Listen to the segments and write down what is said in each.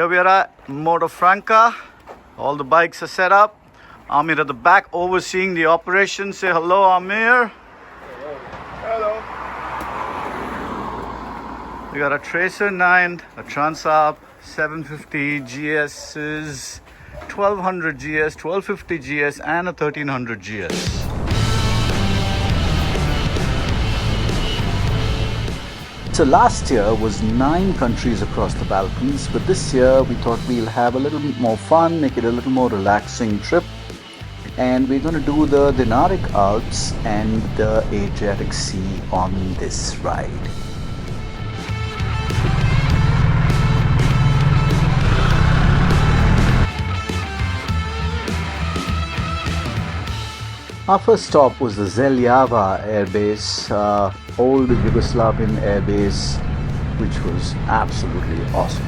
Here we are at Moto Franca. All the bikes are set up. Amir at the back overseeing the operation. Say hello, Amir. Hello. We got a Tracer 9, a Transalp 750 GS's, 1200 GS, 1250 GS and a 1300 GS. So last year was 9 countries across the Balkans, but this year we thought we'll have a little bit more fun, make it a little more relaxing trip. And we're going to do the Dinaric Alps and the Adriatic Sea on this ride. Our first stop was the Zeljava airbase, old Yugoslavian airbase, which was absolutely awesome.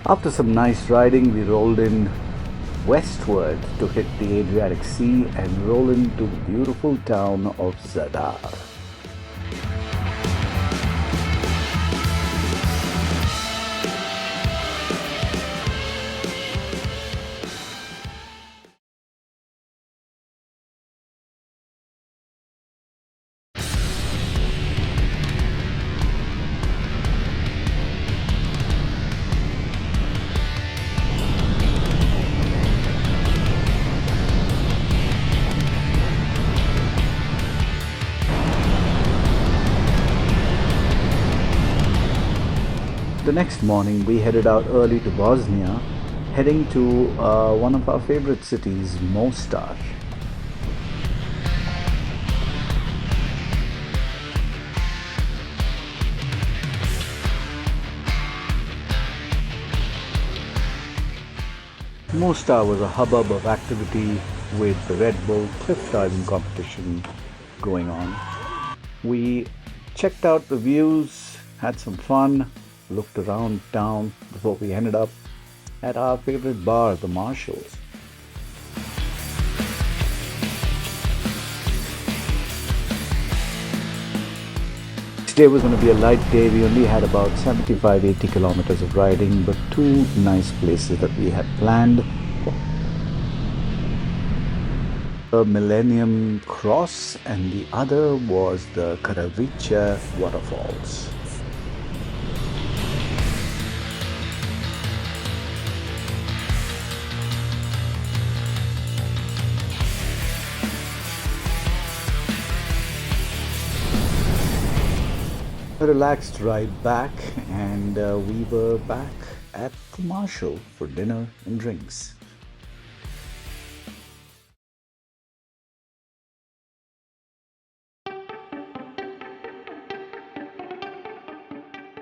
After some nice riding, we rolled in westward to hit the Adriatic Sea and roll into the beautiful town of Zadar. The next morning we headed out early to Bosnia, heading to one of our favorite cities, Mostar. Mostar was a hubbub of activity with the Red Bull cliff diving competition going on. We checked out the views, had some fun, looked around town before we ended up at our favorite bar, the Marshalls. Today was going to be a light day. We only had about 75-80 kilometers of riding, but 2 nice places that we had planned. The Millennium Cross and the other was the Karavica waterfalls. A relaxed ride back, and we were back at the Marshall for dinner and drinks.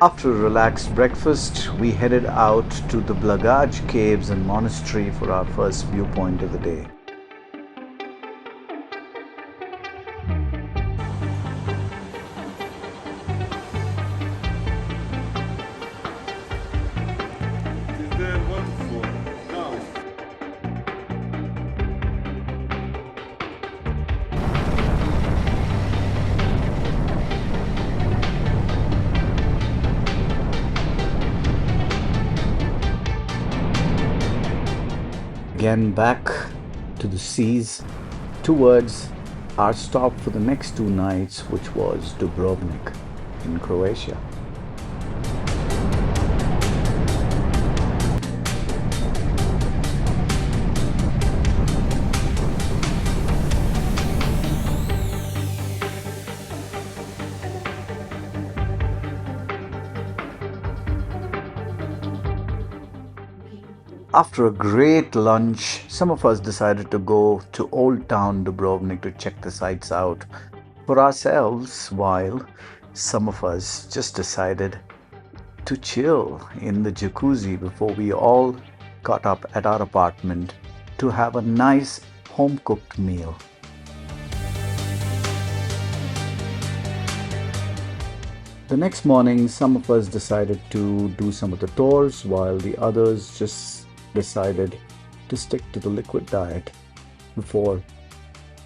After a relaxed breakfast, we headed out to the Blagaj Caves and Monastery for our first viewpoint of the day. Again back to the seas towards our stop for the next 2 nights, which was Dubrovnik in Croatia. After a great lunch, some of us decided to go to Old Town Dubrovnik to check the sights out for ourselves, while some of us just decided to chill in the jacuzzi before we all got up at our apartment to have a nice home cooked meal. The next morning, some of us decided to do some of the tours, while the others just decided to stick to the liquid diet before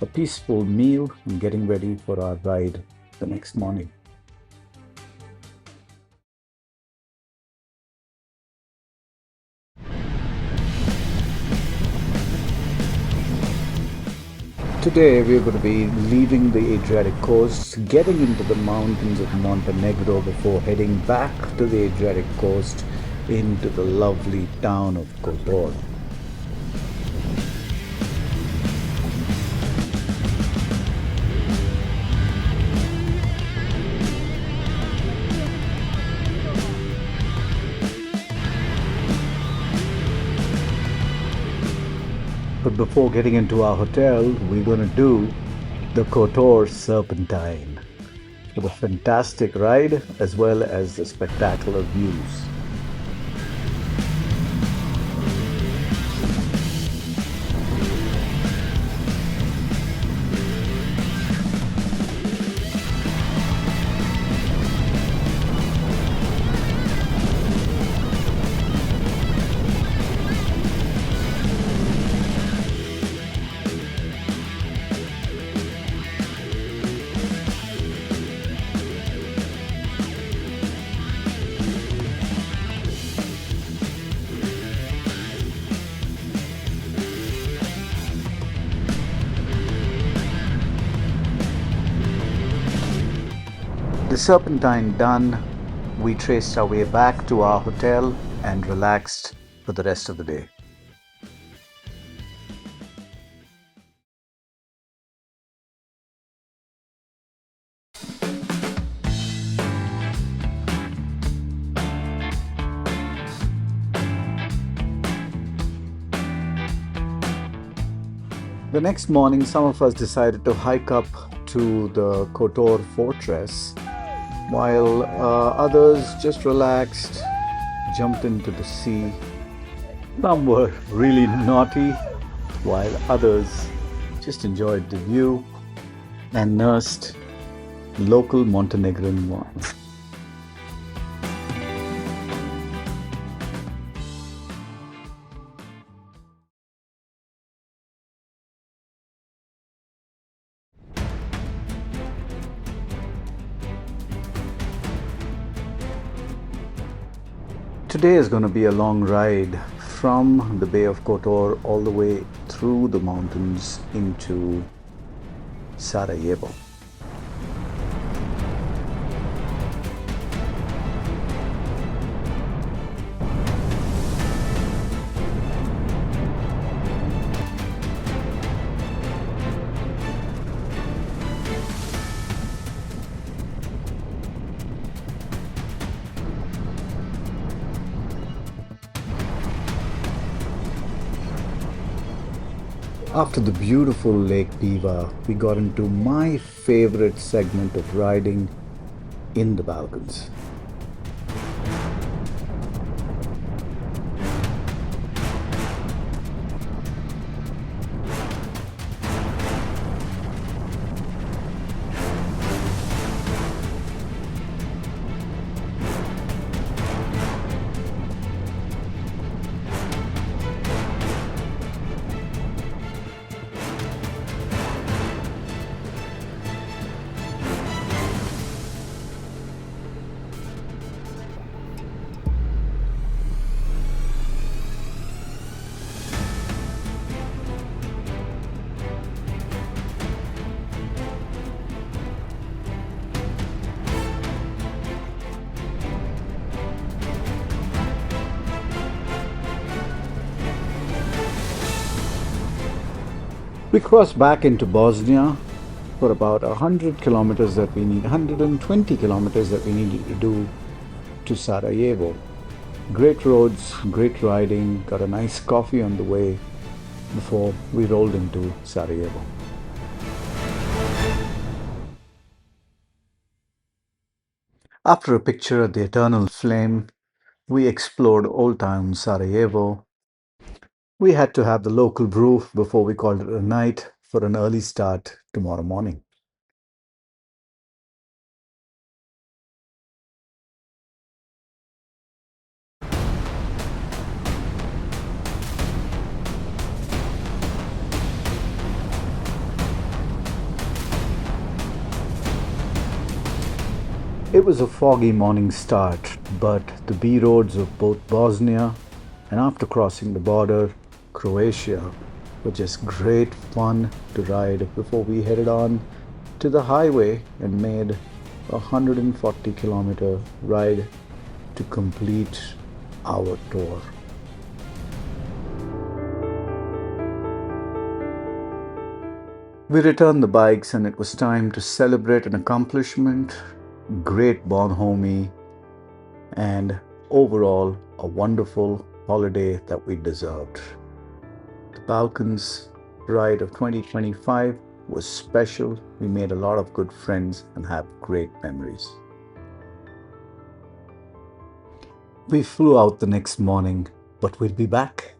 a peaceful meal and getting ready for our ride the next morning. Today we're going to be leaving the Adriatic coast, getting into the mountains of Montenegro before heading back to the Adriatic coast into the lovely town of Kotor. But before getting into our hotel, we're going to do the Kotor Serpentine for the fantastic ride as well as the spectacular views. The Serpentine done, we traced our way back to our hotel and relaxed for the rest of the day. The next morning, some of us decided to hike up to the Kotor fortress, while others just relaxed, jumped into the sea. Some were really naughty, while others just enjoyed the view and nursed local Montenegrin wine. Today is going to be a long ride from the Bay of Kotor all the way through the mountains into Sarajevo. After the beautiful Lake Piva, we got into my favorite segment of riding in the Balkans. We crossed back into Bosnia for about 100 kilometers that we need, 120 kilometers that we needed to do to Sarajevo. Great roads, great riding, got a nice coffee on the way before we rolled into Sarajevo. After a picture at the Eternal Flame, we explored Old Town Sarajevo, We had to have the local brew before we called it a night for an early start tomorrow morning. It was a foggy morning start, but the B roads of both Bosnia and, after crossing the border, Croatia were just great fun to ride before we headed on to the highway and made a 140-kilometer ride to complete our tour. We returned the bikes and it was time to celebrate an accomplishment, great bonhomie, and overall a wonderful holiday that we deserved. The Balkans ride of 2025 was special. We made a lot of good friends and have great memories. We flew out the next morning, but we'll be back